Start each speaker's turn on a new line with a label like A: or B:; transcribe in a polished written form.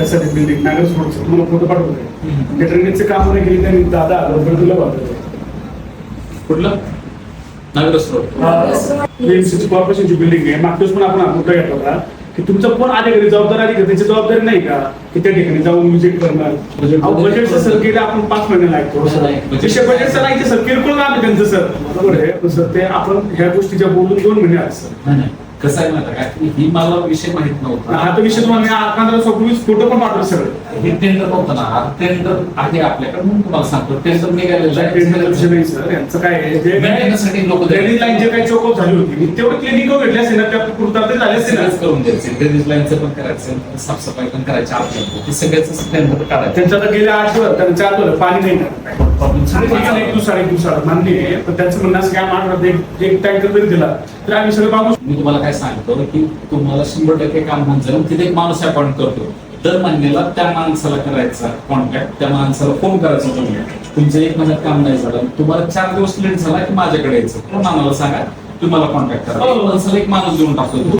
A: त्यासाठी बिल्डिंग नागरिक रोडचं तुम्हाला फोटो पाठवतोय. त्या ड्रेनेजचे काम नाही केली त्यांनी 10,000 रुपये तुला वाटत.
B: कुठलं नागरस रोड
A: कॉर्पोरेशनची बिल्डिंग आहे. मागच्याच पण आपण मोठा घेतला होता की तुमचं कोण अधिकारी जबाबदार आली का त्याची जबाबदारी नाही का की त्या ठिकाणी जाऊन व्हिजिट करणार. बजेटचं सर गेले आपण 5 महिने लागतो विषय बजेटचं नाही सर किरकोळ काम आहे त्यांचं सर. बरोबर आहे सर. ते आपण ह्या गोष्टीच्या बोलून 2 महिने आहेत सर.
B: कसं आहे माहिती काय ही मला विषय माहित नव्हता.
A: हा तो विषय तुम्हाला 15-20 फोटो पण पाठवतो सर.
B: हे टेंडर नव्हतं ना. टेंडर आहे आपल्याकडे म्हणून तुम्हाला सांगतो टेंडर निघालेलं
A: टेंडर विषय नाही सर. यांचं काय आहे जे
B: मेंटेनन्ससाठी लोक
A: ड्रेनेज लाईन जे काही चोकअप झाली होती तेवढे क्लिनिक भेटले असेल ना त्या पुरता ते झाले असेल ना
B: करून द्यायचे. ड्रेनेज लाईनचं पण करायचं साफसफाई पण करायची आपल्याला ते सगळ्याच टेंडर काढायचं.
A: त्यांच्या आता गेल्या 8 वर त्यांना 4 वर पाणी नाही एक दिवसाला मान्य आहे. पण त्यांचं म्हणणं असं काय माणूस एक टँकर जरी दिला तर आम्ही सगळं माणूस.
B: मी तुम्हाला काय सांगतो की तुम्हाला 100% काम होऊन जाईल. तिथे एक माणूस अपॉइंट करतो दर महिन्याला त्या माणसाला करायचा कॉन्टॅक्ट. त्या माणसाला फोन करायचा तुम्ही तुमचं 1 महिन्यात काम नाही झालं तुम्हाला 4 दिवस लेट झाला की माझ्याकडे यायचं कोण आम्हाला सांगा तुम्हाला कॉन्टॅक्ट करा. माणसाला एक माणूस देऊन टाकतो.